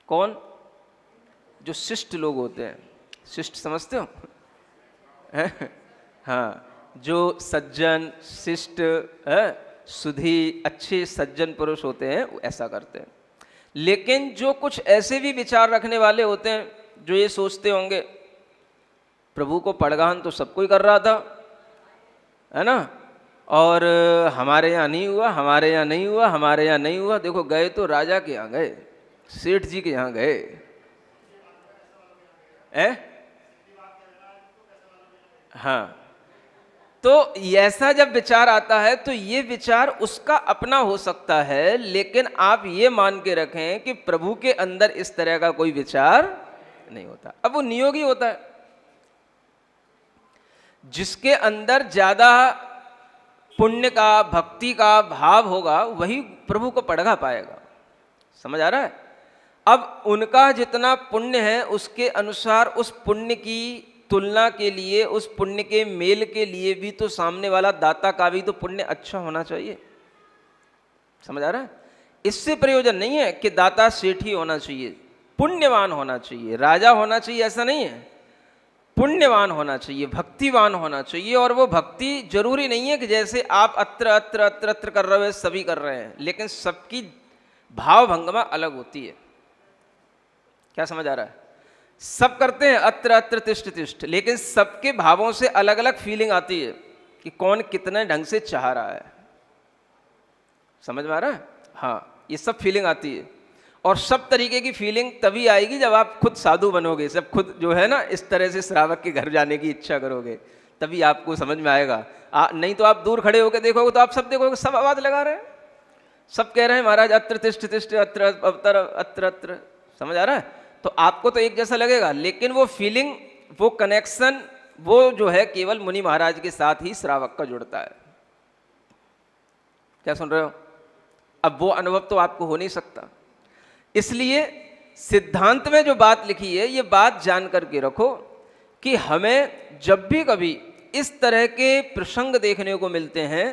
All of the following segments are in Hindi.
कौन? जो शिष्ट लोग होते हैं। शिष्ट समझते हो? हैं? हाँ, जो सज्जन, शिष्ट, सुधी, अच्छे सज्जन पुरुष होते हैं वो ऐसा करते हैं। लेकिन जो कुछ ऐसे भी विचार रखने वाले होते हैं जो ये सोचते होंगे प्रभु को पड़गान तो सब कोई कर रहा था, है ना, और हमारे यहाँ नहीं हुआ, हमारे यहाँ नहीं हुआ, हमारे यहाँ नहीं हुआ। देखो गए तो राजा के यहाँ गए, सेठ जी के यहाँ गए, हाँ। तो ऐसा जब विचार आता है तो ये विचार उसका अपना हो सकता है, लेकिन आप ये मान के रखें कि प्रभु के अंदर इस तरह का कोई विचार नहीं होता। अब वो नियोगी होता है, जिसके अंदर ज्यादा पुण्य का, भक्ति का भाव होगा वही प्रभु को पड़गा पाएगा। समझ आ रहा है? अब उनका जितना पुण्य है उसके अनुसार उस पुण्य की तुलना के लिए, उस पुण्य के मेल के लिए भी तो सामने वाला दाता का भी तो पुण्य अच्छा होना चाहिए। समझ आ रहा है? इससे प्रयोजन नहीं है कि दाता सेठ ही होना चाहिए, पुण्यवान होना चाहिए, राजा होना चाहिए, ऐसा नहीं है। पुण्यवान होना चाहिए, भक्तिवान होना चाहिए। और वो भक्ति जरूरी नहीं है कि जैसे आप अत्र अत्र अत्र अत्र कर रहे हो सभी कर रहे हैं, लेकिन सबकी भाव भंगमा अलग होती है। क्या समझ आ रहा है? सब करते हैं अत्र अत्र तिष्ठ तिष्ठ, लेकिन सबके भावों से अलग अलग फीलिंग आती है कि कौन कितने ढंग से चाह रहा है। समझ में आ रहा है? हाँ, ये सब फीलिंग आती है। और सब तरीके की फीलिंग तभी आएगी जब आप खुद साधु बनोगे, सब खुद जो है ना इस तरह से श्रावक के घर जाने की इच्छा करोगे, तभी आपको समझ में आएगा। नहीं तो आप दूर खड़े होकर देखोगे तो आप सब देखोगे सब आवाज लगा रहे हैं, सब कह रहे हैं महाराज अत्र तिष्ठ तिष्ठ अत्र अवतर अत्र अत्र। समझ आ रहा है? तो आपको तो एक जैसा लगेगा, लेकिन वो फीलिंग, वो कनेक्शन, वो जो है केवल मुनि महाराज के साथ ही श्रावक का जुड़ता है। क्या सुन रहे हो? अब वो अनुभव तो आपको हो नहीं सकता। इसलिए सिद्धांत में जो बात लिखी है ये बात जान करके रखो कि हमें जब भी कभी इस तरह के प्रसंग देखने को मिलते हैं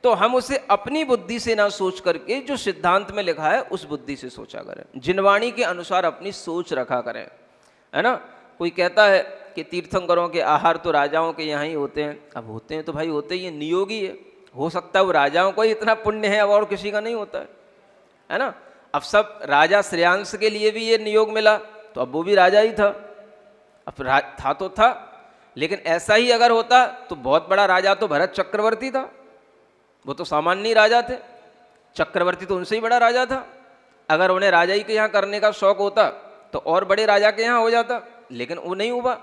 तो हम उसे अपनी बुद्धि से ना सोच करके जो सिद्धांत में लिखा है उस बुद्धि से सोचा करें, जिनवाणी के अनुसार अपनी सोच रखा करें, है ना। कोई कहता है कि तीर्थंकरों के आहार तो राजाओं के यहाँ ही होते हैं। अब होते हैं तो भाई होते ही, नियोगी है, हो सकता है वो राजाओं को ही इतना पुण्य है अब और किसी का नहीं होता है ना। अब सब राजा श्रेयांश के लिए भी ये नियोग मिला तो अब वो भी राजा ही था, अब था तो था। लेकिन ऐसा ही अगर होता तो बहुत बड़ा राजा तो भरत चक्रवर्ती था, वो तो सामान्य राजा थे, चक्रवर्ती तो उनसे ही बड़ा राजा था। अगर उन्हें राजा ही के यहाँ करने का शौक होता तो और बड़े राजा के यहाँ हो जाता, लेकिन वो नहीं हुआ।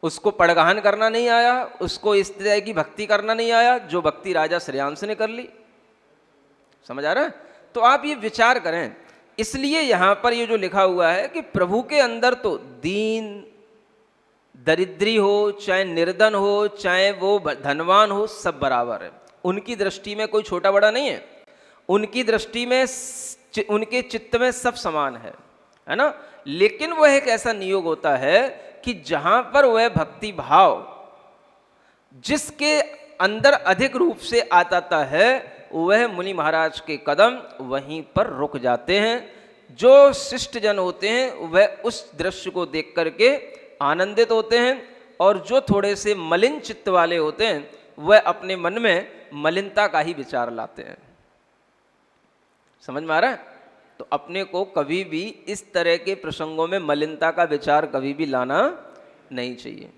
उसको पड़गाहन करना नहीं आया, उसको इस तरह की भक्ति करना नहीं आया जो भक्ति राजा श्रेयांश ने कर ली। समझ आ रहा है? तो आप ये विचार करें। इसलिए यहां पर ये जो लिखा हुआ है कि प्रभु के अंदर तो दीन दरिद्री हो चाहे निर्धन हो चाहे वो धनवान हो सब बराबर है। उनकी दृष्टि में कोई छोटा बड़ा नहीं है, उनकी दृष्टि में उनके चित्त में सब समान है ना। लेकिन वह एक ऐसा नियोग होता है कि जहां पर वह भक्ति भाव जिसके अंदर अधिक रूप से आता है वह मुनि महाराज के कदम वहीं पर रुक जाते हैं। जो शिष्ट जन होते हैं वह उस दृश्य को देख करके आनंदित होते हैं, और जो थोड़े से मलिन चित्त वाले होते हैं वह अपने मन में मलिनता का ही विचार लाते हैं। समझ में आ रहा है? तो अपने को कभी भी इस तरह के प्रसंगों में मलिनता का विचार कभी भी लाना नहीं चाहिए।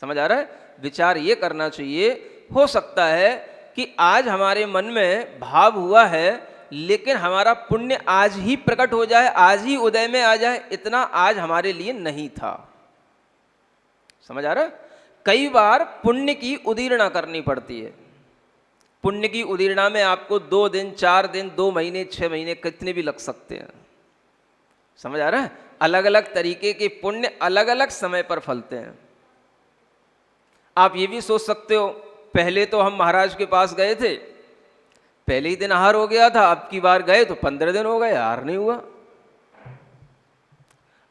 समझ आ रहा है? विचार ये करना चाहिए, हो सकता है कि आज हमारे मन में भाव हुआ है लेकिन हमारा पुण्य आज ही प्रकट हो जाए, आज ही उदय में आ जाए, इतना आज हमारे लिए नहीं था। समझ आ रहा है? कई बार पुण्य की उदीर्णा करनी पड़ती है। पुण्य की उदीर्णा में आपको 2 दिन 4 दिन 2 महीने 6 महीने कितने भी लग सकते हैं। समझ आ रहा है? अलग अलग तरीके के पुण्य अलग अलग समय पर फलते हैं। आप ये भी सोच सकते हो पहले तो हम महाराज के पास गए थे, पहले ही दिन आहार हो गया था, अब की बार गए तो 15 दिन हो गए, आहार नहीं हुआ।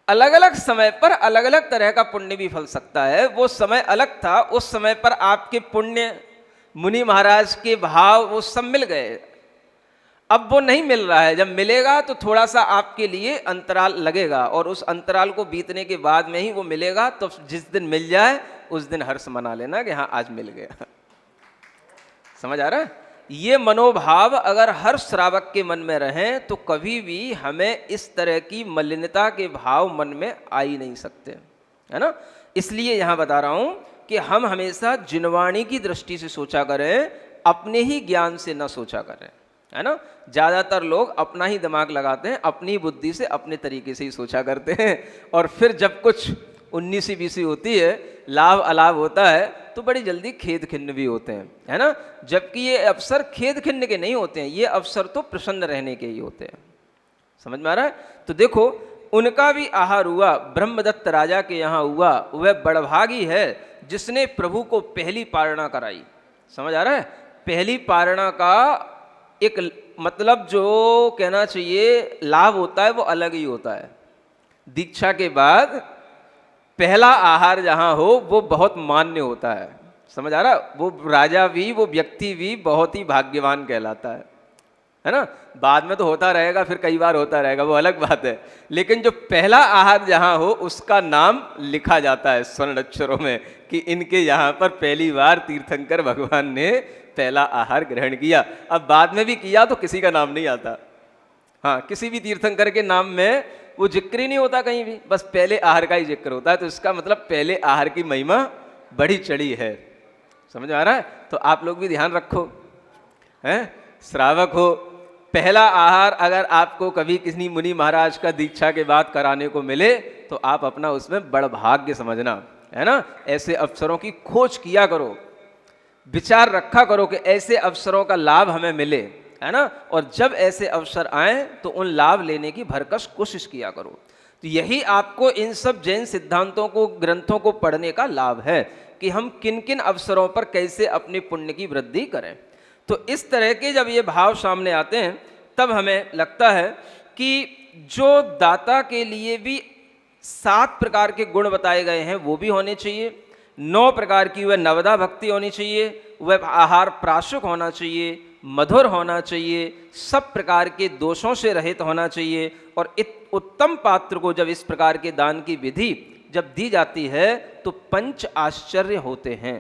अलग अलग समय पर अलग अलग तरह का पुण्य भी फल सकता है। वो समय अलग था, उस समय पर आपके पुण्य मुनि महाराज के भाव वो सब मिल गए। अब वो नहीं मिल रहा है, जब मिलेगा तो थोड़ा सा आपके लिए अंतराल लगेगा, और उस अंतराल को बीतने के बाद में ही वो मिलेगा। तो जिस दिन मिल जाए उस दिन हर्ष मना लेना कि हाँ आज मिल गया। समझ आ रहा है? ये मनोभाव अगर हर श्रावक के मन में रहें तो कभी भी हमें इस तरह की मलिनता के भाव मन में आ ही नहीं सकते, है ना। इसलिए यहाँ बता रहा हूँ कि हम हमेशा जिनवाणी की दृष्टि से सोचा करें, अपने ही ज्ञान से न सोचा करें, है ना। ज़्यादातर लोग अपना ही दिमाग लगाते हैं, अपनी बुद्धि से अपने तरीके से ही सोचा करते हैं, और फिर जब कुछ 19-20 होती है, लाभ अलाभ होता है, तो बड़ी जल्दी खेद खिन्न भी होते हैं, है ना। जबकि ये अवसर खेद खिन्न के नहीं होते हैं, ये अवसर तो प्रसन्न रहने के ही होते हैं। समझ में आ रहा है? तो देखो, उनका भी आहार हुआ, ब्रह्मदत्त राजा के यहाँ हुआ। वह बड़भागी है जिसने प्रभु को पहली पारणा कराई। समझ आ रहा है? पहली पारणा का एक मतलब जो कहना चाहिए लाभ होता है वो अलग ही होता है। दीक्षा के बाद पहला आहार जहां हो वो बहुत मान्य होता है। समझ आ रहा? वो राजा भी, वो व्यक्ति भी बहुत ही भाग्यवान कहलाता है ना। बाद में तो होता रहेगा, फिर कई बार होता रहेगा, वो अलग बात है। लेकिन जो पहला आहार जहां हो उसका नाम लिखा जाता है स्वर्ण अक्षरों में कि इनके यहाँ पर पहली बार तीर्थंकर भगवान ने पहला आहार ग्रहण किया। अब बाद में भी किया तो किसी का नाम नहीं आता। हाँ, किसी भी तीर्थंकर के नाम में वो जिक्र ही नहीं होता कहीं भी, बस पहले आहार का ही जिक्र होता है। तो इसका मतलब पहले आहार की महिमा बड़ी चढ़ी है। समझ आ रहा है? तो आप लोग भी ध्यान रखो, हैं, श्रावक हो, पहला आहार अगर आपको कभी किसी मुनि महाराज का दीक्षा के बाद कराने को मिले तो आप अपना उसमें बड़ भाग्य समझना, है ना। ऐसे अवसरों की खोज किया करो, विचार रखा करो कि ऐसे अवसरों का लाभ हमें मिले, है ना। और जब ऐसे अवसर आए तो उन लाभ लेने की भरकस कोशिश किया करो। तो यही आपको इन सब जैन सिद्धांतों को, ग्रंथों को पढ़ने का लाभ है कि हम किन किन अवसरों पर कैसे अपने पुण्य की वृद्धि करें। तो इस तरह के जब ये भाव सामने आते हैं तब हमें लगता है कि जो दाता के लिए भी 7 प्रकार के गुण बताए गए हैं वो भी होने चाहिए, 9 प्रकार की वह नवदा भक्ति होनी चाहिए, वह आहार प्राशुक होना चाहिए, मधुर होना चाहिए, सब प्रकार के दोषों से रहित होना चाहिए। और उत्तम पात्र को जब इस प्रकार के दान की विधि जब दी जाती है तो 5 आश्चर्य होते हैं।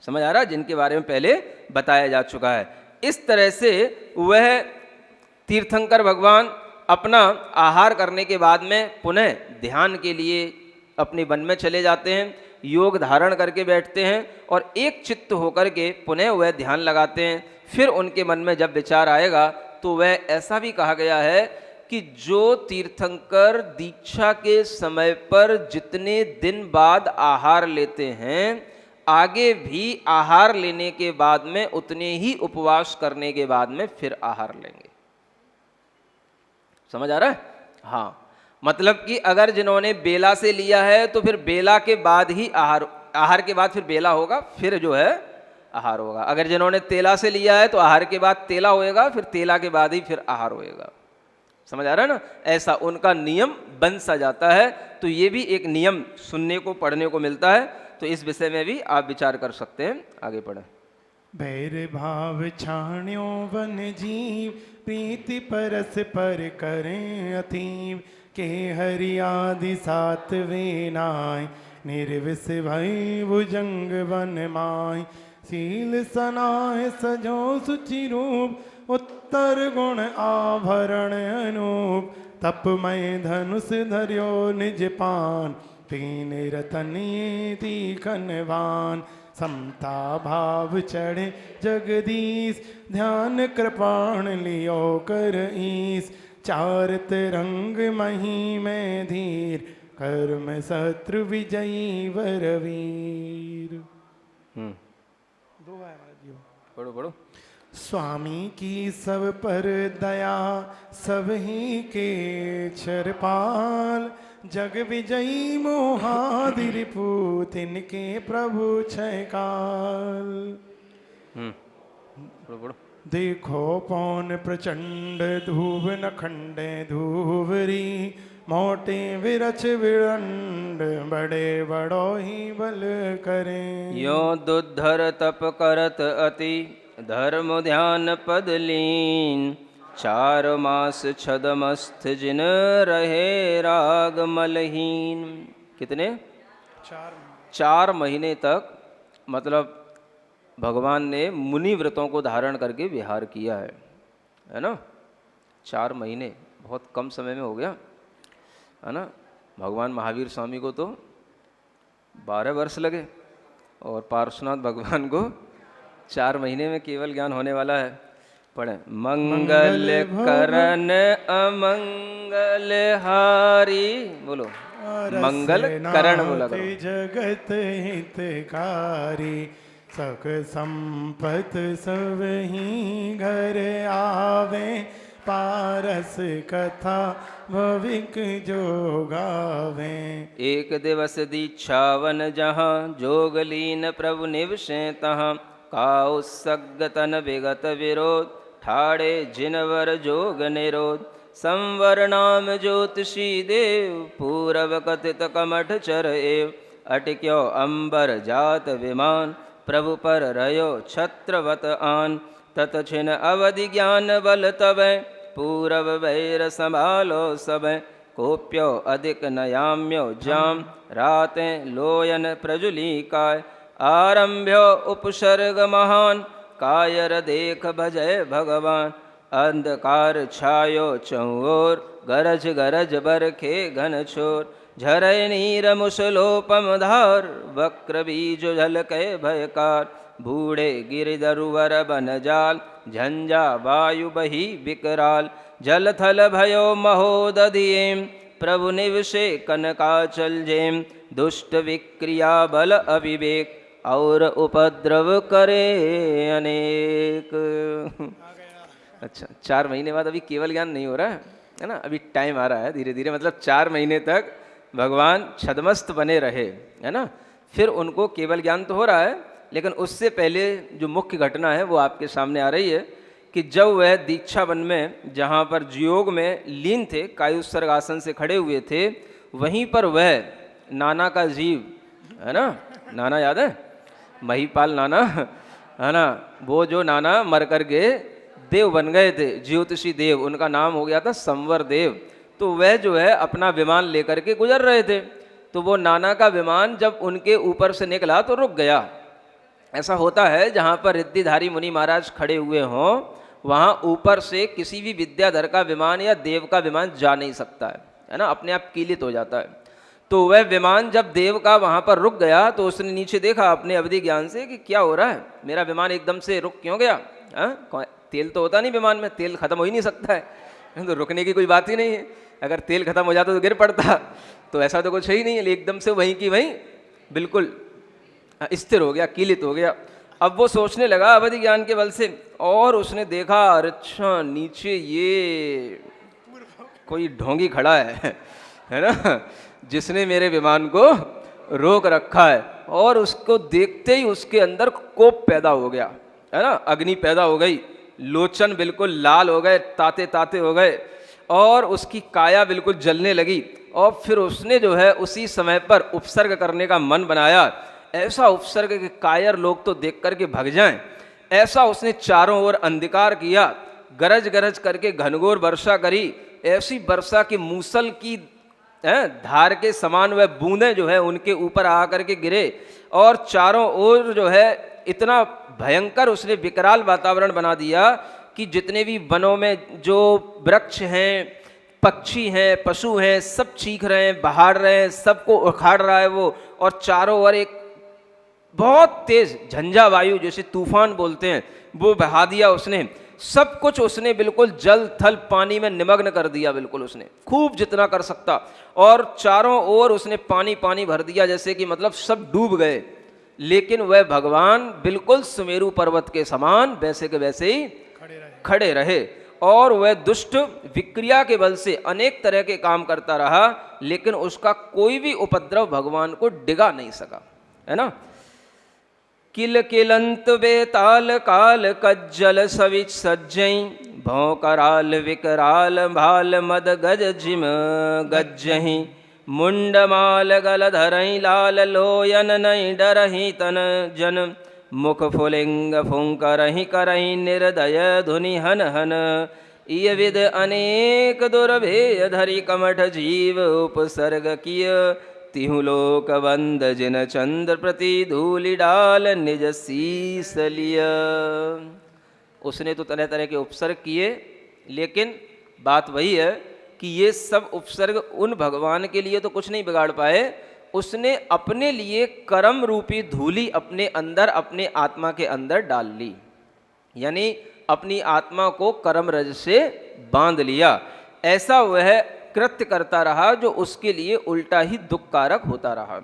समझ आ रहा है? जिनके बारे में पहले बताया जा चुका है। इस तरह से वह तीर्थंकर भगवान अपना आहार करने के बाद में पुनः ध्यान के लिए अपने वन में चले जाते हैं, योग धारण करके बैठते हैं और एक चित्त होकर के पुनः वह ध्यान लगाते हैं। फिर उनके मन में जब विचार आएगा तो वह ऐसा भी कहा गया है कि जो तीर्थंकर दीक्षा के समय पर जितने दिन बाद आहार लेते हैं, आगे भी आहार लेने के बाद में उतने ही उपवास करने के बाद में फिर आहार लेंगे। समझ आ रहा है? हाँ, मतलब कि अगर जिन्होंने बेला से लिया है तो फिर बेला के बाद ही आहार के बाद फिर बेला होगा, फिर जो है आहार होगा। अगर जिन्होंने तेला से लिया है तो आहार के बाद तेला होएगा, फिर तेला के बाद ही फिर आहार होएगा। समझ आ रहा है ना? ऐसा उनका नियम बन सा जाता है। तो ये भी एक नियम सुनने को, पढ़ने को मिलता है। तो इस विषय में भी आप विचार कर सकते हैं। आगे पढ़ें। भैर भाव छाण्यो वन जीव, प्रीति परस पर करें अतीव, के हरि आदि 7 वे नाय, निर्विष भई भुजंग वन माय, सील सनाय सजो सुचि रूप, उत्तर गुण आभरण अनूप, तपमय धनुष धर्यो निज पान, तीन रतन ये तीखनवान, समता भाव चढ़े जगदीश, ध्यान कृपाण लियो कर ईस, चारत रंग मही में धीर, कर्म शत्रु विजयी वरवीर। दो है पढ़ो पढ़ो। स्वामी की सब पर दया, सब ही के छरपाल, जग विजयी मोहादि रिपु, तिनके प्रभु छय काल। देखो पौन प्रचंड, धूप न खंडे धूवरी, मोटे विरच विरंड, बड़े बड़ो ही बल करें। यो दुद्धर तप करत अति, धर्म ध्यान पद लीन, चार मास छदमस्थ जिन रहे राग मलहीन। कितने? 4 महीने तक, मतलब भगवान ने मुनि व्रतों को धारण करके विहार किया है ना। 4 महीने बहुत कम समय में हो गया है ना। भगवान महावीर स्वामी को तो 12 वर्ष लगे और पार्श्वनाथ भगवान को 4 महीने में केवल ज्ञान होने वाला है। पढ़े, मंगल करण अमंगल हारी, बोलो मंगल करण बोला करो। जगत हितकारी सख संपत सब ही घर आवे, पारस कथा भविक जो गावे। एक दिवस दीक्षावन जहाँ, जोगलीन प्रभु निवसे तहाँ, काउ सगतन विगत विरोध, ठाड़े जिनवर जोग निरोध। संवर नाम ज्योतिषी देव, पूरब कथित कमठ चर एव। अटक्यो अंबर जात विमान, प्रभु पर रयो छत्रवत आन। तत छिन अवधि ज्ञान बल तबै, पूरब वैर संभालो सबे। कोप्यो अधिक नयाम्यो जाम, रातें लोयन प्रजुली काय। आरंभ्यो उपसर्ग महान, कायर देख भजय भगवान। अंधकार छायो चौर, गरज गरज बरखे घन छोर। झरय नीर मुसलोपम धार, वक्र बीज झलकै भयकार। बूढ़े गिरिधरुवर बन जाल, झंझा वायु बही विकराल। जल थल भयो महोदधिएम, प्रभु निवसे कनकाचल जेम। दुष्ट विक्रिया बल अविवेक, और उपद्रव करे अनेक। अच्छा, 4 महीने बाद अभी केवल ज्ञान नहीं हो रहा है ना, अभी टाइम आ रहा है धीरे धीरे। मतलब 4 महीने तक भगवान छदमस्त बने रहे है ना, फिर उनको केवल ज्ञान तो हो रहा है। लेकिन उससे पहले जो मुख्य घटना है वो आपके सामने आ रही है कि जब वह दीक्षा वन में, जहाँ पर योग में लीन थे, कायुत्सर्ग आसन से खड़े हुए थे, वहीं पर वह नाना का जीव है ना, नाना याद है, महीपाल नाना है ना, वो जो नाना मर कर के देव बन गए थे, ज्योतिषी देव, उनका नाम हो गया था संवर देव। तो वह जो है अपना विमान लेकर के गुजर रहे थे, तो वो नाना का विमान जब उनके ऊपर से निकला तो रुक गया। ऐसा होता है जहाँ पर रिद्धिधारी मुनि महाराज खड़े हुए हों, वहाँ ऊपर से किसी भी विद्याधर का विमान या देव का विमान जा नहीं सकता है ना, अपने आप कीलित हो जाता है। तो वह विमान जब देव का वहाँ पर रुक गया तो उसने नीचे देखा अपने अवधि ज्ञान से कि क्या हो रहा है, मेरा विमान एकदम से रुक क्यों गया। तेल तो होता नहीं विमान में, तेल खत्म हो ही नहीं सकता है, तो रुकने की कोई बात ही नहीं है। अगर तेल खत्म हो जाता तो गिर पड़ता, तो ऐसा तो कुछ है ही नहीं है। एकदम से वहीं की वहीं बिल्कुल स्थिर हो गया, कीलित हो गया। अब वो सोचने लगा अवधि ज्ञान के बल से, और उसने देखा अच्छा नीचे ये कोई ढोंगी खड़ा है ना, जिसने मेरे विमान को रोक रखा है। और उसको देखते ही उसके अंदर कोप पैदा हो गया है ना, अग्नि पैदा हो गई, लोचन बिल्कुल लाल हो गए, ताते ताते हो गए, और उसकी काया बिल्कुल जलने लगी। और फिर उसने जो है उसी समय पर उपसर्ग करने का मन बनाया, ऐसा उपसर्ग के कायर लोग तो देख करके भग जाएं, ऐसा उसने चारों ओर अंधकार किया, गरज गरज करके घनघोर वर्षा करी। ऐसी वर्षा की मूसल की धार के समान वह बूंदें जो है उनके ऊपर आ करके गिरे, और चारों ओर जो है इतना भयंकर उसने विकराल वातावरण बना दिया कि जितने भी वनों में जो वृक्ष हैं, पक्षी हैं, पशु हैं, सब चीख रहे हैं, बहाड़ रहे हैं, सबको उखाड़ रहा है वो। और चारों ओर एक बहुत तेज झंझा वायु, जैसे तूफान बोलते हैं, वो बहा दिया उसने। सब कुछ उसने बिल्कुल जल थल पानी में निमग्न कर दिया, बिल्कुल उसने खूब जितना कर सकता। और चारों ओर उसने पानी पानी भर दिया, जैसे कि मतलब सब डूब गए। लेकिन वह भगवान बिल्कुल सुमेरु पर्वत के समान वैसे के वैसे ही खड़े रहे। और वह दुष्ट विक्रिया के बल से अनेक तरह के काम करता रहा, लेकिन उसका कोई भी उपद्रव भगवान को डिगा नहीं सका, है ना। किल किलंत बेताल काल कज्जल सविच सज्जई, भौकराल विकराल भाल मद गज जिम गज्जही। मुंडमाल गल धरई लाल लोयन नहीं डरही तन जन, मुख फुलिंग फुंकरही करही निर्दय धुनि हन हन। ये विद अनेक दुर्भेय धरि कमठ जीव उपसर्ग किय तिहु लोक बंद जिन चंद्र प्रति धूलि डाल निज शीस लिय। उसने तो तरह तरह के उपसर्ग किए, लेकिन बात वही है कि ये सब उपसर्ग उन भगवान के लिए तो कुछ नहीं बिगाड़ पाए, उसने अपने लिए कर्म रूपी धूलि अपने अंदर, अपने आत्मा के अंदर डाल ली, यानी अपनी आत्मा को कर्म रज से बांध लिया। ऐसा वह कृत्य करता रहा जो उसके लिए उल्टा ही दुखकारक होता रहा।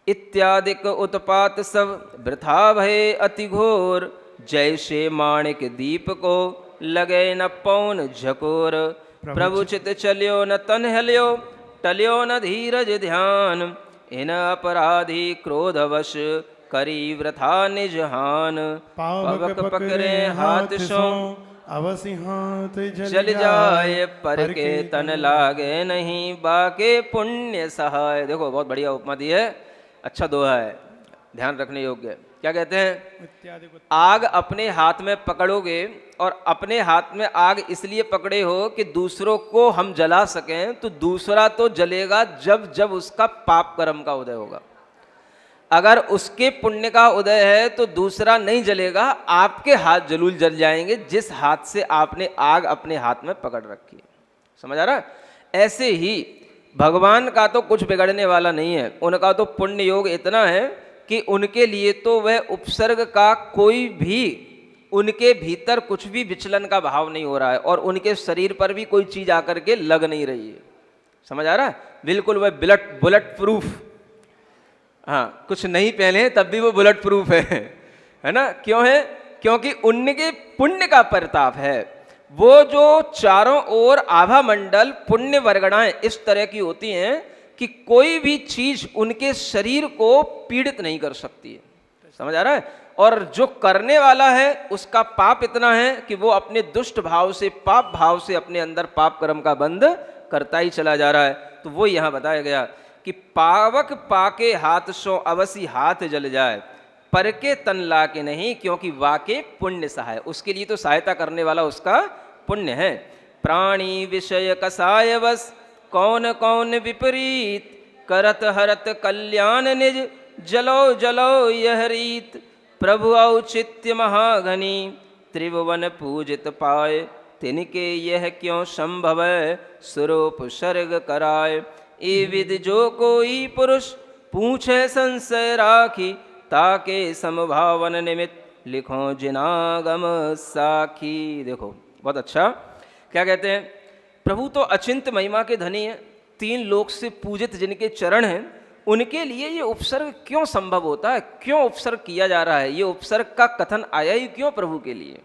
इत्यादिक उत्पात सब वृथा भये अति घोर, जैसे माणिक दीप को लगे न पौन झकोर। प्रभु चित चलियो न तन हलियो, टलियो न धीरज ध्यान, इन अपराधी क्रोधवश करी वृथा निज हान। पावक पकड़े हाथ सो अवसि हाथ जल जाए, पर के तन लागे नहीं, बाके पुण्य सहाय। देखो बहुत बढ़िया उपमा दी है, अच्छा दोहा है, ध्यान रखने योग्य। क्या कहते हैं, आग अपने हाथ में पकड़ोगे, और अपने हाथ में आग इसलिए पकड़े हो कि दूसरों को हम जला सकें, तो दूसरा तो जलेगा जब जब उसका पाप कर्म का उदय होगा। अगर उसके पुण्य का उदय है तो दूसरा नहीं जलेगा, आपके हाथ जरूर जल जाएंगे जिस हाथ से आपने आग अपने हाथ में पकड़ रखी है। समझ आ रहा है? ऐसे ही भगवान का तो कुछ बिगड़ने वाला नहीं है, उनका तो पुण्य योग इतना है कि उनके लिए तो वह उपसर्ग का कोई भी, उनके भीतर कुछ भी विचलन का भाव नहीं हो रहा है, और उनके शरीर पर भी कोई चीज आकर के लग नहीं रही है। समझ आ रहा है? बिल्कुल वह बुलेट प्रूफ, हाँ कुछ नहीं पहने तब भी वो बुलेट प्रूफ है ना? क्यों है? क्योंकि उनके पुण्य का प्रताप है। वो जो चारों ओर आभा मंडल पुण्य वर्गणाएं इस तरह की होती हैं कि कोई भी चीज उनके शरीर को पीड़ित नहीं कर सकती है। समझ आ रहा है? और जो करने वाला है उसका पाप इतना है कि वो अपने दुष्ट भाव से, पाप भाव से अपने अंदर पाप कर्म का बंध करता ही चला जा रहा है। तो वो यहाँ बताया गया कि पावक पाके हाथ सो अवसी हाथ जल जाए, पर के तन ला के नहीं, क्योंकि वाके पुण्य सहाय। उसके लिए तो सहायता करने वाला उसका पुण्य है। प्राणी विषय कसाय बस कौन कौन विपरीत, करत हरत कल्याण निज जलो जलो यह रीत। प्रभु औचित्य महाघनी त्रिभुवन पूजित पाए, तिनके यह क्यों संभव स्वरूप सर्ग कराए। ए विद जो कोई पुरुष पूछे संशय राखी, ताके समभावन निमित्त लिखो जिनागम साखी। देखो बहुत अच्छा, क्या कहते हैं, प्रभु तो अचिंत महिमा के धनी हैं, तीन लोक से पूजित जिनके चरण हैं, उनके लिए ये उपसर्ग क्यों संभव होता है, क्यों उपसर्ग किया जा रहा है, ये उपसर्ग का कथन आया ही क्यों प्रभु के लिए,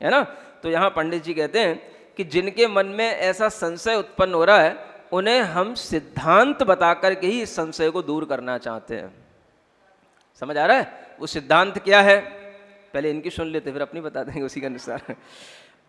है ना? तो यहाँ पंडित जी कहते हैं कि जिनके मन में ऐसा संशय उत्पन्न हो रहा है, उन्हें हम सिद्धांत बता करके ही इस संशय को दूर करना चाहते हैं। समझ आ रहा है? वो सिद्धांत क्या है, पहले इनकी सुन लेते फिर अपनी बता देंगे उसी के अनुसार।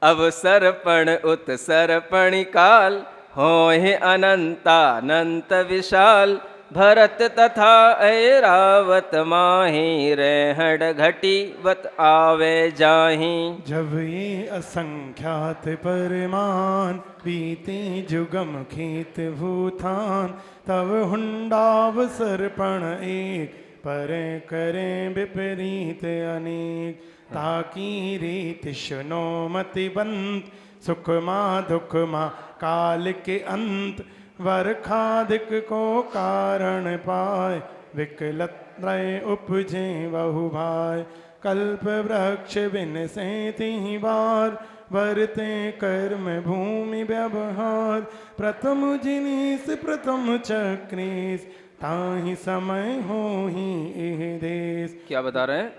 अवसर्पण उत्सर्पणि काल, होहि अनंतानंत विशाल। भरत तथा ऐरावत माही, रहड़ घटी वत आवे जाही। जब ये असंख्यात परिमाण, बीते जुगम खेत भूथान। तब हुंडावसर्पण एक, पर करें विपरीत अनेक। ताकि रीत सुनो मति बंत, सुख माँ दुख माँ काल के अंत। वर्खाधिक को कारण पाए, विकलत्रय उपजे बहु भाई। कल्प वृक्ष बिन से तिहि बार, वरते कर्म भूमि व्यवहार। प्रथम जिनिस प्रथम चक्रेश, ताहि समय हो ही एह देश। क्या बता रहे हैं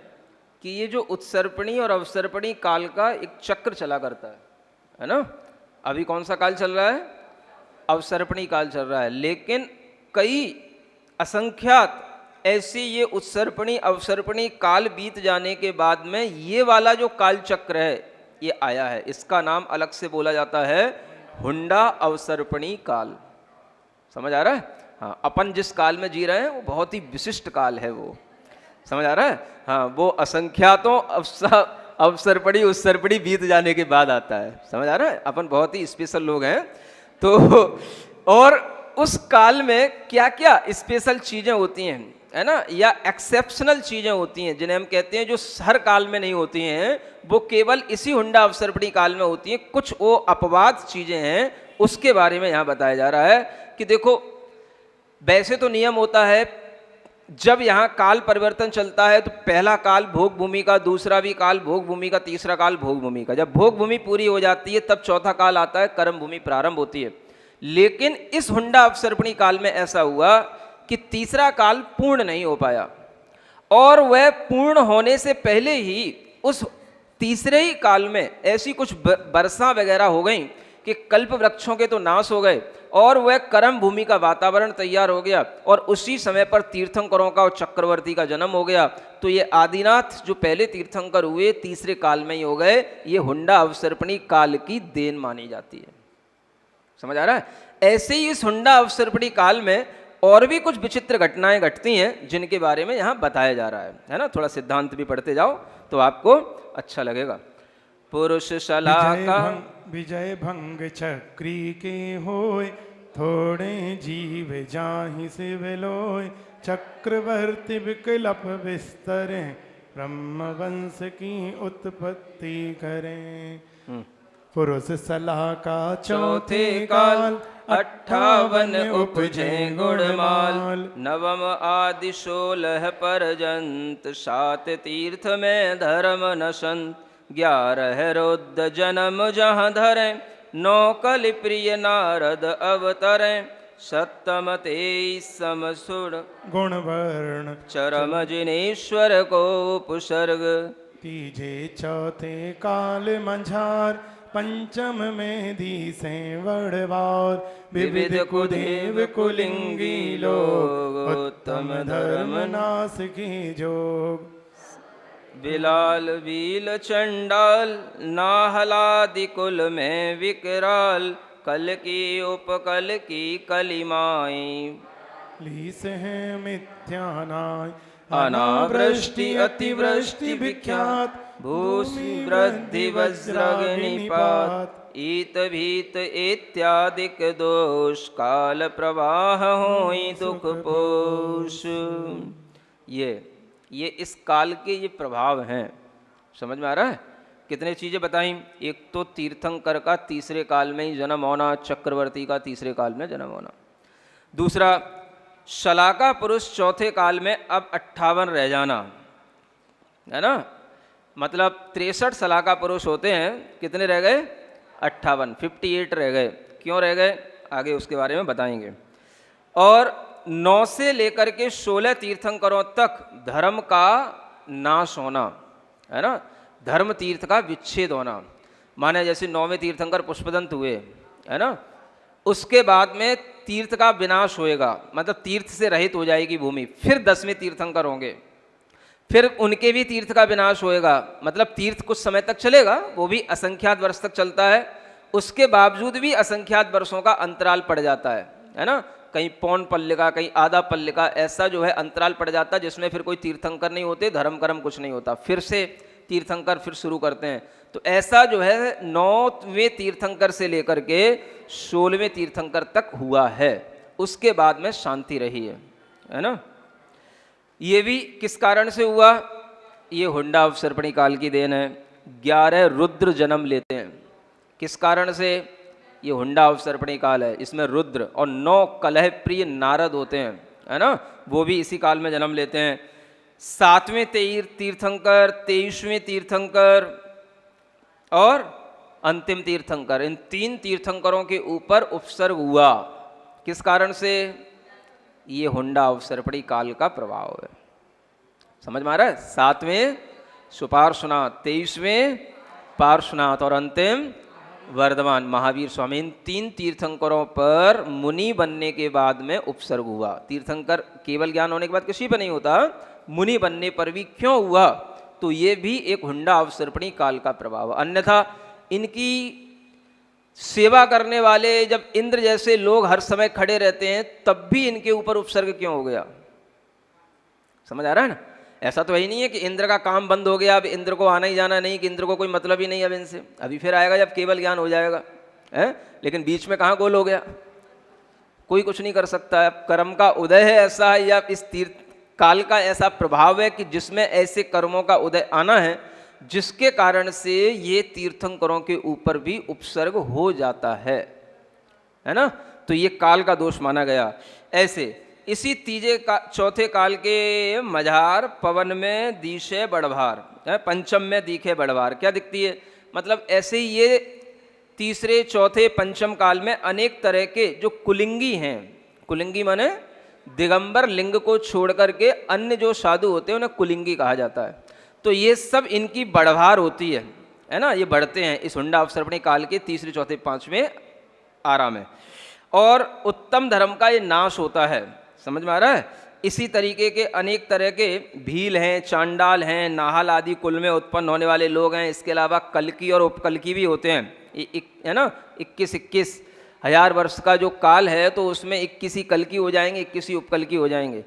कि ये जो उत्सर्पणी और अवसर्पणी काल का एक चक्र चला करता है ना? अभी कौन सा काल चल रहा है? अवसर्पणी काल चल रहा है, लेकिन कई असंख्यात ऐसे ये उत्सर्पणी अवसर्पणी काल बीत जाने के बाद में ये वाला जो काल चक्र है ये आया है। इसका नाम अलग से बोला जाता है हुंडा अवसर्पणी काल। समझ आ रहा है? हाँ, अपन जिस काल में जी रहे हैं वो बहुत ही विशिष्ट काल है वो। समझ आ रहा है? हाँ, वो असंख्यातों अवसर पड़ी उस सरपड़ी बीत जाने के बाद आता है। समझ आ रहा है? अपन बहुत ही स्पेशल लोग हैं। तो और उस काल में क्या क्या स्पेशल चीजें होती हैं, है ना, या एक्सेप्शनल चीजें होती हैं जिन्हें हम कहते हैं जो हर काल में नहीं होती हैं, वो केवल इसी हुंडा अवसरपड़ी काल में होती हैं। कुछ वो अपवाद चीजें हैं, उसके बारे में यहाँ बताया जा रहा है कि देखो, वैसे तो नियम होता है जब यहाँ काल परिवर्तन चलता है तो पहला काल भोग भूमि का, दूसरा भी काल भोग भूमि का, तीसरा काल भोग भूमि का। जब भोग भूमि पूरी हो जाती है तब चौथा काल आता है, कर्म भूमि प्रारंभ होती है। लेकिन इस हुंडा अवसर्पणी काल में ऐसा हुआ कि तीसरा काल पूर्ण नहीं हो पाया, और वह पूर्ण होने से पहले ही उस तीसरे ही काल में ऐसी कुछ वर्षा वगैरह हो गई कि कल्प वृक्षों के तो नाश हो गए और वह कर्म भूमि का वातावरण तैयार हो गया, और उसी समय पर तीर्थंकरों का और चक्रवर्ती का जन्म हो गया। तो ये आदिनाथ जो पहले तीर्थंकर हुए तीसरे काल में ही हो गए। ये हुंडा अवसर्पणी काल की देन मानी जाती है। समझ आ रहा है? ऐसे ही इस हुंडा अवसर्पणी काल में और भी कुछ विचित्र घटनाएं घटती हैं जिनके बारे में यहाँ बताया जा रहा है ना। थोड़ा सिद्धांत भी पढ़ते जाओ तो आपको अच्छा लगेगा। पुरुष शलाका विजय भंग चक्री के होय, थोड़े जीव जाहि शिव लोय, चक्रवर्ती विकल्प विस्तरे, ब्रह्म वंश की उत्पत्ति करें। पुरुष सलाका चौथे काल, 58 उपजे गुणमाल, नवम आदि 16 परजंत, 7 तीर्थ में धर्म नशंत, 11 रुद्र जन्म जहाँ धरे, 9 कलि प्रिय नारद अवतरे, 7 23 समसुर गुणवर्ण, चरम जिनेश्वर को उपसर्ग, तीजे चौथे काल मंझार, पंचम में धीसे वड़वार, विविध कुदेव कुलिंगी लोग, उत्तम धर्म नाश की जोग, बिलाल बील चंडाल, नाहलादि कुल में विकराल, कल की उपकल की कलिमाई, लीस है मिथ्यानाय, अनावृष्टि अतिवृष्टि विख्यात, भूषि वृद्धि वज्रग्निपात, ईत भीत इत्यादिक दोष, काल प्रवाह होई दुख पोष। ये इस काल के ये प्रभाव हैं। समझ में आ रहा है? कितने चीजें बताई। एक तो तीर्थंकर का तीसरे काल में ही जन्म होना, चक्रवर्ती का तीसरे काल में जन्म होना। दूसरा, शलाका पुरुष चौथे काल में अब 58 रह जाना, है ना। मतलब 63 शलाका पुरुष होते हैं, कितने रह गए? 58, 58 रह गए। क्यों रह गए आगे उसके बारे में बताएंगे। और 9 से लेकर के 16 तीर्थंकरों तक धर्म का नाश होना, है ना, धर्म तीर्थ का विच्छेद होना। माने जैसे 9वें तीर्थंकर पुष्पदंत हुए, है ना, उसके बाद में तीर्थ का विनाश होएगा, मतलब तीर्थ से रहित हो जाएगी भूमि। फिर 10वें तीर्थंकर होंगे, फिर उनके भी तीर्थ का विनाश होएगा। मतलब तीर्थ कुछ समय तक चलेगा, वो भी असंख्यात वर्ष तक चलता है। उसके बावजूद भी असंख्यात वर्षों का अंतराल पड़ जाता है ना। कहीं पौन पल्ले का, कहीं आधा पल्ले का, ऐसा जो है अंतराल पड़ जाता है जिसमें फिर कोई तीर्थंकर नहीं होते, धर्म कर्म कुछ नहीं होता। फिर से तीर्थंकर फिर शुरू करते हैं। तो ऐसा जो है 9वें तीर्थंकर से लेकर के 16वें तीर्थंकर तक हुआ है। उसके बाद में शांति रही है ना। ये भी किस कारण से हुआ? ये हुंडा अवसर्पणी काल की देन है। 11 रुद्र जन्म लेते हैं। किस कारण से? ये हुंडा अवसर्पणी काल है, इसमें रुद्र और 9 कलह प्रिय नारद होते हैं, है ना, वो भी इसी काल में जन्म लेते हैं। 7वें तीर्थंकर, 23वें तीर्थंकर और अंतिम तीर्थंकर, इन 3 तीर्थंकरों के ऊपर उपसर्ग हुआ। किस कारण से? ये हुंडा अवसर्पणी काल का प्रभाव है। समझ में आ रहा है? 7वें सुपार्श्वनाथ, 23वें पार्श्वनाथ और अंतिम वर्धमान महावीर स्वामी, इन 3 तीर्थंकरों पर मुनि बनने के बाद में उपसर्ग हुआ। तीर्थंकर केवल ज्ञान होने के बाद किसी पर नहीं होता, मुनि बनने पर भी क्यों हुआ? तो ये भी एक हुंडा अवसर्पणी काल का प्रभाव। अन्यथा इनकी सेवा करने वाले जब इंद्र जैसे लोग हर समय खड़े रहते हैं, तब भी इनके ऊपर उपसर्ग क्यों हो गया? समझ आ रहा है ना? ऐसा तो ही नहीं है कि इंद्र का काम बंद हो गया, अब इंद्र को आना ही जाना नहीं, कि इंद्र को कोई मतलब ही नहीं अब इनसे, अभी फिर आएगा जब केवल ज्ञान हो जाएगा है। लेकिन बीच में कहाँ गोल हो गया, कोई कुछ नहीं कर सकता है। कर्म का उदय है ऐसा, या इस तीर्थ काल का ऐसा प्रभाव है कि जिसमें ऐसे कर्मों का उदय आना है जिसके कारण से ये तीर्थंकरों के ऊपर भी उपसर्ग हो जाता है ना। तो ये काल का दोष माना गया। ऐसे इसी चौथे काल के मझार पवन में दिशे बड़भार, पंचम में दिखे बड़भार, क्या दिखती है, मतलब ऐसे ही ये तीसरे चौथे पंचम काल में अनेक तरह के जो कुलिंगी हैं, कुलिंगी माने दिगंबर लिंग को छोड़ करके अन्य जो साधु होते हैं उन्हें कुलिंगी कहा जाता है। तो ये सब इनकी बढ़भार होती है ना, ये बढ़ते हैं इस हुंडा अवसर्पणी काल के तीसरे चौथे पांचवें आरा में। और उत्तम धर्म का ये नाश होता है, समझ में आ रहा है। इसी तरीके के अनेक तरह के भील हैं, चांडाल हैं, नाहल आदि कुल में उत्पन्न होने वाले लोग हैं। इसके अलावा कल्की और उपकल्की भी होते हैं, है ना। 21 हजार वर्ष का जो काल है तो उसमें 21 कल्की हो जाएंगे, 21 उपकल्की हो जाएंगे,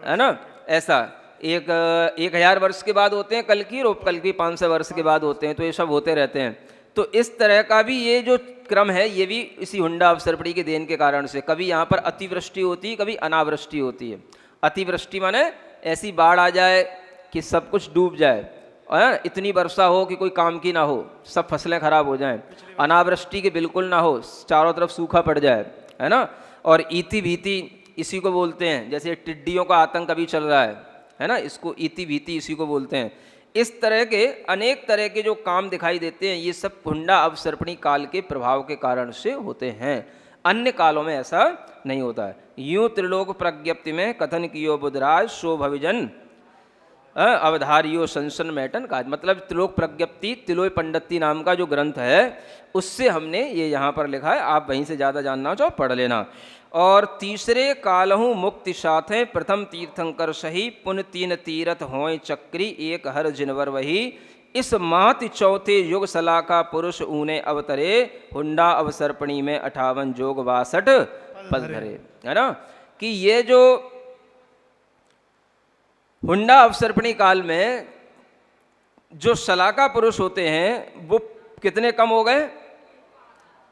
है ना। ऐसा 1000 वर्ष के बाद होते हैं कल्की, और उपकल्की 500 वर्ष के बाद होते हैं। तो ये सब होते रहते हैं। तो इस तरह का भी ये जो क्रम है ये भी इसी हुंडा अवसर्पणी के देन के कारण से, कभी यहाँ पर अतिवृष्टि होती है, कभी अनावृष्टि होती है। अतिवृष्टि माने ऐसी बाढ़ आ जाए कि सब कुछ डूब जाए, और इतनी वर्षा हो कि कोई काम की ना हो, सब फसलें खराब हो जाएं। अनावृष्टि के बिल्कुल ना हो, चारों तरफ सूखा पड़ जाए, है ना। और इति भीति इसी को बोलते हैं, जैसे टिड्डियों का आतंक अभी चल रहा है ना, इसको इति भीति इसी को बोलते हैं। इस तरह के अनेक तरह के जो काम दिखाई देते हैं ये सब हुंडा अवसर्पणी काल के प्रभाव के कारण से होते हैं, अन्य कालों में ऐसा नहीं होता है। यूं त्रिलोक प्रज्ञप्ति में कथन कियो बुधराज सो भविजन अवधारियो संसन मैटन का, मतलब त्रिलोक प्रज्ञप्ति तिलोय पंडिती नाम का जो ग्रंथ है उससे हमने ये यहाँ पर लिखा है, आप वहीं से ज़्यादा जानना चाहो पढ़ लेना। और तीसरे कालहूँ मुक्ति साथे प्रथम तीर्थंकर सही पुन 3 तीरथ होय चक्री एक हर जिनवर वही इस माति चौथे युग सलाका पुरुष ऊने अवतरे हुंडा अवसर्पणी में 58 जोग 62 पद धरे, है ना। कि ये जो हुंडा अवसर्पणी काल में जो सलाका पुरुष होते हैं वो कितने कम हो गए,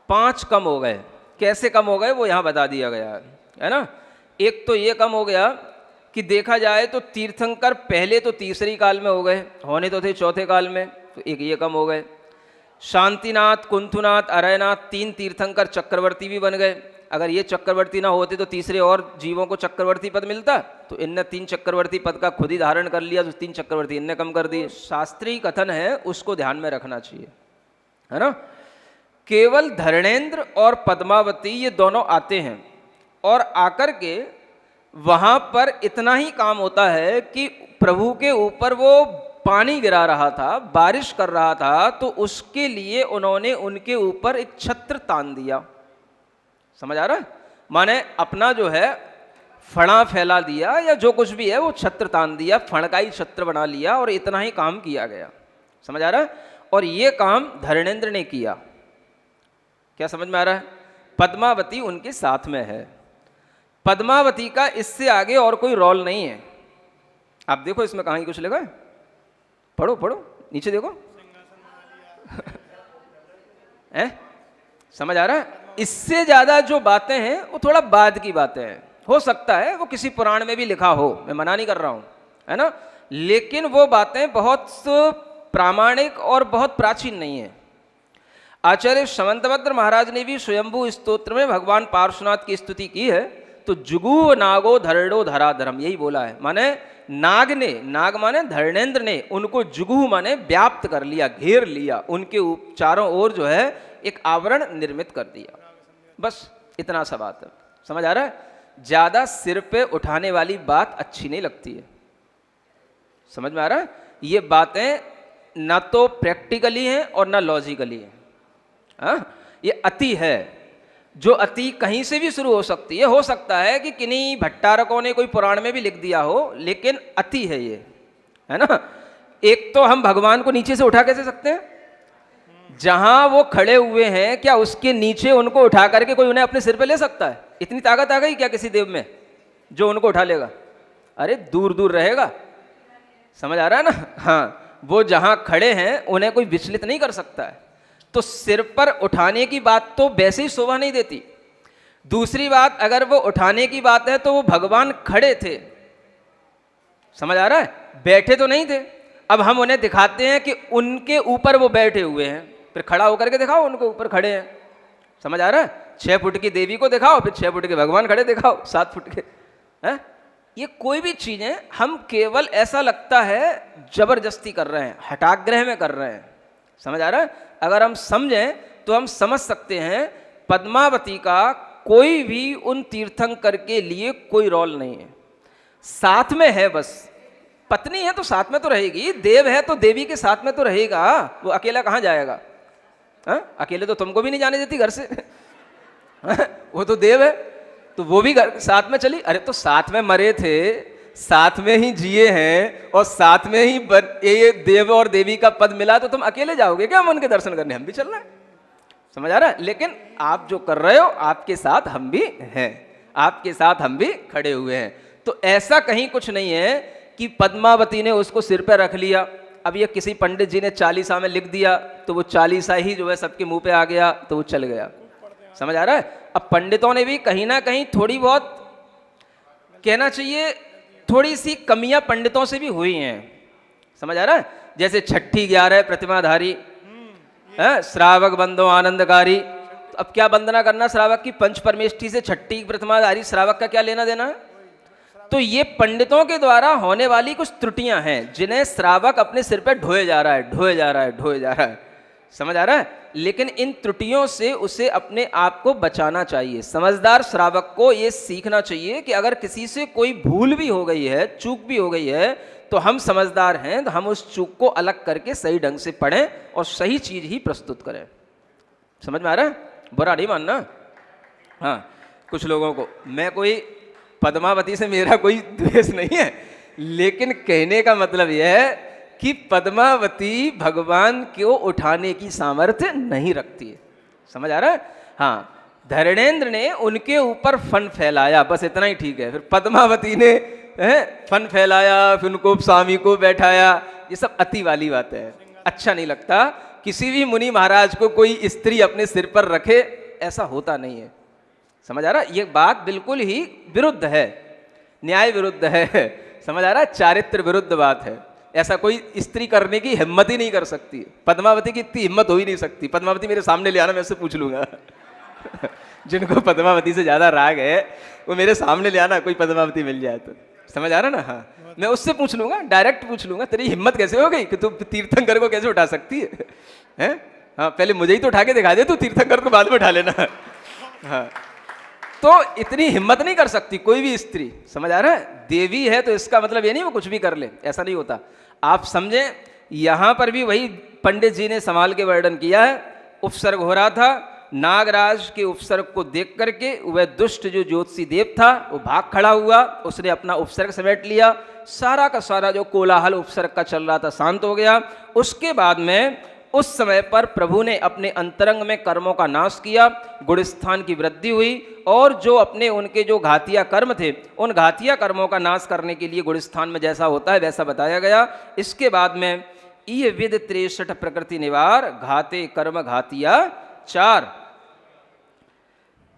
5 कम हो गए। कैसे कम हो गए वो यहाँ बता दिया गया है ना। एक तो ये कम हो गया कि देखा जाए तो तीर्थंकर पहले तो तीसरी काल में हो गए, होने तो थे चौथे काल में, तो एक ये कम हो गए। शांतिनाथ, कुंथुनाथ, अरयनाथ 3 तीर्थंकर चक्रवर्ती भी बन गए। अगर ये चक्रवर्ती ना होते तो तीसरे और जीवों को चक्रवर्ती पद मिलता, तो इनने 3 चक्रवर्ती पद का खुद ही धारण कर लिया, तो 3 चक्रवर्ती इनने कम कर दिए। शास्त्रीय कथन है उसको ध्यान में रखना चाहिए, है ना। केवल धरणेन्द्र और पद्मावती ये दोनों आते हैं और आकर के वहां पर इतना ही काम होता है कि प्रभु के ऊपर वो पानी गिरा रहा था, बारिश कर रहा था, तो उसके लिए उन्होंने उनके ऊपर एक छत्र तान दिया। समझ आ रहा है, माने अपना जो है फणा फैला दिया या जो कुछ भी है वो छत्र तान दिया, फण का ही छत्र बना लिया और इतना ही काम किया गया। समझ आ रहा है। और ये काम धरणेन्द्र ने किया। क्या समझ में आ रहा है। पद्मावती उनके साथ में है। पद्मावती का इससे आगे और कोई रोल नहीं है। आप देखो इसमें कहाँ कुछ लिखा है, पढ़ो पढ़ो नीचे देखो है, समझ आ रहा है। इससे ज्यादा जो बातें हैं वो थोड़ा बाद की बातें हैं, हो सकता है वो किसी पुराण में भी लिखा हो, मैं मना नहीं कर रहा हूं, है ना, लेकिन वो बातें बहुत प्रामाणिक और बहुत प्राचीन नहीं है। आचार्य समंतभद्र महाराज ने भी स्वयंभू स्तोत्र में भगवान पार्श्वनाथ की स्तुति की है, तो जुगु नागो धरड़ो धराधरम यही बोला है। माने नाग ने, नाग माने धरणेन्द्र ने उनको जुगु माने व्याप्त कर लिया, घेर लिया, उनके चारों ओर जो है एक आवरण निर्मित कर दिया। बस इतना सा बात है, समझ आ रहा है। ज्यादा सिर पे उठाने वाली बात अच्छी नहीं लगती है, समझ में आ रहा है। ये बातें ना तो प्रैक्टिकली हैं और ना लॉजिकली हैं। ये अति है, जो अति कहीं से भी शुरू हो सकती है। हो सकता है कि किन्हीं भट्टारकों ने कोई पुराण में भी लिख दिया हो, लेकिन अति है ये, है ना। एक तो हम भगवान को नीचे से उठा कैसे सकते हैं, जहां वो खड़े हुए हैं क्या उसके नीचे उनको उठा करके कोई उन्हें अपने सिर पे ले सकता है। इतनी ताकत आ गई क्या किसी देव में जो उनको उठा लेगा। अरे दूर दूर रहेगा, समझ आ रहा है ना? हाँ, वो जहां खड़े हैं उन्हें कोई विचलित नहीं कर सकता है। तो सिर पर उठाने की बात तो वैसे ही शोभा नहीं देती। दूसरी बात, अगर वो उठाने की बात है तो वो भगवान खड़े थे, समझ आ रहा है, बैठे तो नहीं थे। अब हम उन्हें दिखाते हैं कि उनके ऊपर वो बैठे हुए हैं, फिर खड़ा होकर के दिखाओ उनके ऊपर खड़े हैं, समझ आ रहा है? 6 फुट की देवी को दिखाओ, फिर 6 फुट के भगवान खड़े दिखाओ, 7 फुट के हैं। ये कोई भी चीजें हम केवल ऐसा लगता है जबरदस्ती कर रहे हैं, हठाग्रह में कर रहे हैं, समझ आ रहा है? अगर हम समझें तो हम समझ सकते हैं पद्मावती का कोई भी उन तीर्थंकर के लिए कोई रोल नहीं है, साथ में है बस। पत्नी है तो साथ में तो रहेगी, देव है तो देवी के साथ में तो रहेगा, वो अकेला कहाँ जाएगा? अकेले तो तुमको भी नहीं जाने देती घर से वो तो देव है, तो वो भी घर साथ में चली। अरे तो साथ में मरे थे, साथ में ही जिए हैं, और साथ में ही ये देव और देवी का पद मिला, तो तुम अकेले जाओगे क्या हम उनके दर्शन करने? हम भी चल रहे हैं, समझ आ रहा है? लेकिन आप जो कर रहे हो, आपके साथ हम भी हैं, आपके साथ हम भी खड़े हुए हैं। तो ऐसा कहीं कुछ नहीं है कि पद्मावती ने उसको सिर पर रख लिया। अब ये किसी पंडित जी ने चालीसा में लिख दिया तो वो चालीसा ही जो है सबके मुंह पे आ गया तो वो चल गया, समझ आ रहा है? अब पंडितों ने भी कहीं ना कहीं थोड़ी बहुत, कहना चाहिए थोड़ी सी कमियां पंडितों से भी हुई हैं, समझ आ रहा है? जैसे छठी 11 प्रतिमाधारी, श्रावक बंदो आनंदकारी। तो अब क्या वंदना करना श्रावक की? पंच परमेष्ठी से छठी प्रतिमाधारी श्रावक का क्या लेना देना है? तो ये पंडितों के द्वारा होने वाली कुछ त्रुटियां हैं जिन्हें श्रावक अपने सिर पे ढोए जा रहा है, ढोए जा रहा है, ढोए जा रहा है, समझ आ रहा है? लेकिन इन त्रुटियों से उसे अपने आप को बचाना चाहिए। समझदार श्रावक को ये सीखना चाहिए कि अगर किसी से कोई भूल भी हो गई है, चूक भी हो गई है, तो हम समझदार हैं तो हम उस चूक को अलग करके सही ढंग से पढ़ें और सही चीज ही प्रस्तुत करें। समझ में आ रहा है? बुरा नहीं मानना। हाँ, कुछ लोगों को, मैं कोई पद्मावती से मेरा कोई द्वेष नहीं है, लेकिन कहने का मतलब यह है कि पद्मावती भगवान को उठाने की सामर्थ्य नहीं रखती है, समझ आ रहा है? हाँ, धरणेंद्र ने उनके ऊपर फन फैलाया, बस इतना ही ठीक है। फिर पद्मावती ने फन फैलाया, फिर उनको स्वामी को बैठाया, ये सब अति वाली बात है, अच्छा नहीं लगता। किसी भी मुनि महाराज को कोई स्त्री अपने सिर पर रखे, ऐसा होता नहीं है, समझ आ रहा है? ये बात बिल्कुल ही विरुद्ध है, न्याय विरुद्ध है, समझ आ रहा है? चारित्र विरुद्ध बात है। ऐसा कोई स्त्री करने की हिम्मत ही नहीं कर सकती। पद्मावती की इतनी हिम्मत हो ही नहीं सकती। पद्मावती मेरे सामने ले आना, मैं उससे पूछ लूंगा जिनको पद्मावती से ज्यादा राग है वो मेरे सामने ले आना, कोई पद्मावती मिल जाए तो, समझ आ रहा ना? हाँ, मैं उससे पूछ लूंगा, डायरेक्ट पूछ लूंगा, तेरी हिम्मत कैसे हो गई कि तू तीर्थंकर को कैसे उठा सकती है? हैं? हाँ, पहले मुझे ही तो उठा के दिखा दे, तू तीर्थंकर को बाद में उठा लेना। हाँ, तो इतनी हिम्मत नहीं कर सकती कोई भी स्त्री, समझ आ रहा है? देवी है तो इसका मतलब ये नहीं वो कुछ भी कर ले, ऐसा नहीं होता। आप समझें, यहां पर भी वही पंडित जी ने संभाल के वर्णन किया है। उपसर्ग हो रहा था, नागराज के उपसर्ग को देख करके वह दुष्ट जो ज्योतिषी देव था वो भाग खड़ा हुआ, उसने अपना उपसर्ग समेट लिया, सारा का सारा जो कोलाहल उपसर्ग का चल रहा था शांत हो गया। उसके बाद में उस समय पर प्रभु ने अपने अंतरंग में कर्मों का नाश किया, गुणस्थान की वृद्धि हुई, और जो अपने उनके जो घातिया कर्म थे उन घातिया कर्मों का नाश करने के लिए गुणस्थान में जैसा होता है वैसा बताया गया। इसके बाद में ये विद 63 प्रकृति निवार घाते कर्म घातिया 4,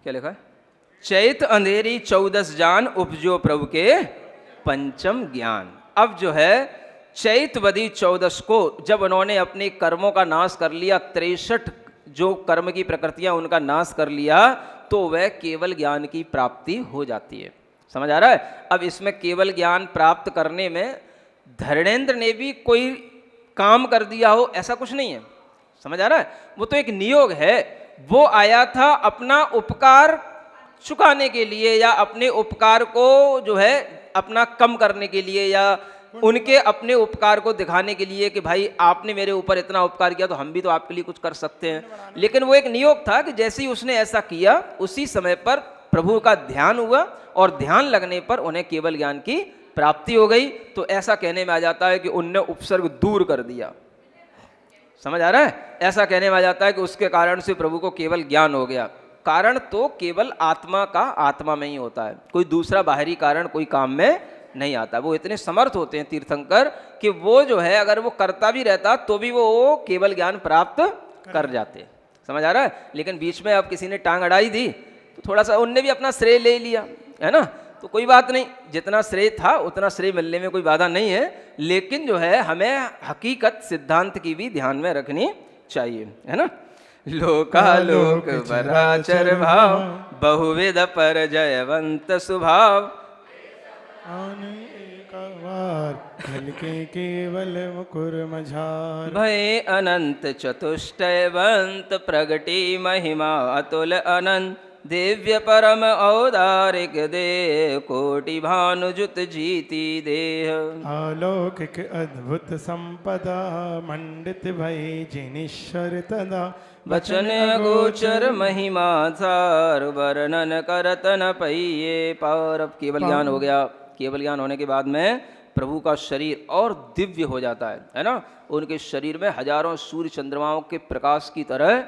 क्या लिखा है? चैत अंधेरी 14 जान उपजो प्रभु के पंचम ज्ञान। अब जो है चैतवदी 14 को जब उन्होंने अपने कर्मों का नाश कर लिया, 63 जो कर्म की प्रकृतियां उनका नाश कर लिया, तो वह केवल ज्ञान की प्राप्ति हो जाती है, समझ आ रहा है? अब इसमें केवल ज्ञान प्राप्त करने में धरणेंद्र ने भी कोई काम कर दिया हो ऐसा कुछ नहीं है, समझ आ रहा है? वो तो एक नियोग है, वो आया था अपना उपकार चुकाने के लिए या अपने उपकार को जो है अपना कम करने के लिए या उनके अपने उपकार को दिखाने के लिए कि भाई आपने मेरे ऊपर इतना उपकार किया तो हम भी तो आपके लिए कुछ कर सकते हैं। लेकिन वो एक नियोग था कि जैसे ही उसने ऐसा किया उसी समय पर प्रभु का ध्यान हुआ और ध्यान लगने पर उन्हें केवल ज्ञान की प्राप्ति हो गई। तो ऐसा कहने में आ जाता है कि उनने उपसर्ग दूर कर दिया, समझ आ रहा है? ऐसा कहने में आ जाता है कि उसके कारण से प्रभु को केवल ज्ञान हो गया। कारण तो केवल आत्मा का आत्मा में ही होता है, कोई दूसरा बाहरी कारण कोई काम में नहीं आता। वो इतने समर्थ होते हैं तीर्थंकर कि वो जो है अगर वो करता भी रहता तो भी वो केवल ज्ञान प्राप्त कर जाते। समझ आ रहा है? लेकिन बीच में अब किसी ने टांग अड़ाई दी तो थोड़ा सा उनने भी अपना श्रेय ले लिया, है ना। तो कोई बात नहीं, जितना श्रेय था उतना श्रेय मिलने में कोई बाधा नहीं है, लेकिन जो है हमें हकीकत सिद्धांत की भी ध्यान में रखनी चाहिए, है ना। लोकालोक वराचर भाव बहुविध पर जयवंत स्वभाव आने एक बार हल्के केवल मुकुर मझार भय अनंत चतुष्टयवंत प्रगति महिमा अतुल अनंत दिव्य परम औदारिक देह कोटि भानुजुत जीति देह अलौकिक अद्भुत संपदा मंडित भई जिनीश्वर तदा वचन गोचर महिमा सार वर्णन करत न पइये पार। अब केवल ज्ञान हो गया। केवल ज्ञान होने के बाद में प्रभु का शरीर और दिव्य हो जाता है ना। उनके शरीर में हजारों सूर्य चंद्रमाओं के प्रकाश की तरह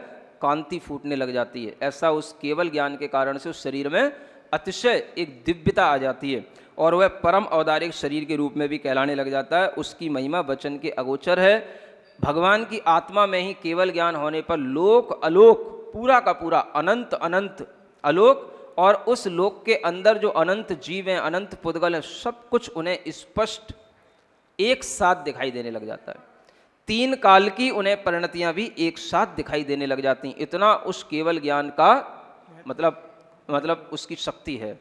कांति फूटने लग जाती है। ऐसा उस केवल ज्ञान के कारण से उस शरीर में अतिशय एक दिव्यता आ जाती है और वह परम औदारिक शरीर के रूप में भी कहलाने लग जाता है। उसकी महिमा वचन के अगोचर है। भगवान की आत्मा में ही केवल ज्ञान होने पर लोक अलोक पूरा का पूरा अनंत अनंत अलोक और उस लोक के अंदर जो अनंत जीव हैं, अनंत पुद्गल हैं, सब कुछ उन्हें स्पष्ट एक साथ दिखाई देने लग जाता है। तीन काल की उन्हें परिणतियां भी एक साथ दिखाई देने लग जाती हैं। इतना उस केवल ज्ञान का मतलब उसकी शक्ति है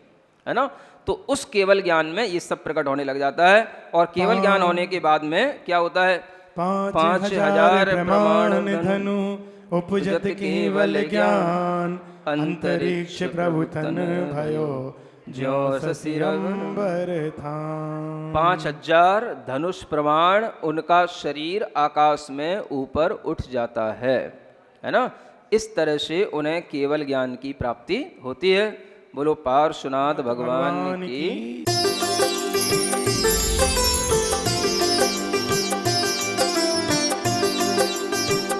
ना। तो उस केवल ज्ञान में ये सब प्रकट होने लग जाता है और केवल ज्ञान होने के बाद में क्या होता है? 5,000 प्रमाण धनु उपजत केवल ज्ञान अंतरिक्ष प्रभु तन भयो ज्यो ससिरंबर था। 5,000 धनुष प्रमाण उनका शरीर आकाश में ऊपर उठ जाता है ना। इस तरह से उन्हें केवल ज्ञान की प्राप्ति होती है। बोलो पार्श्वनाथ भगवान की।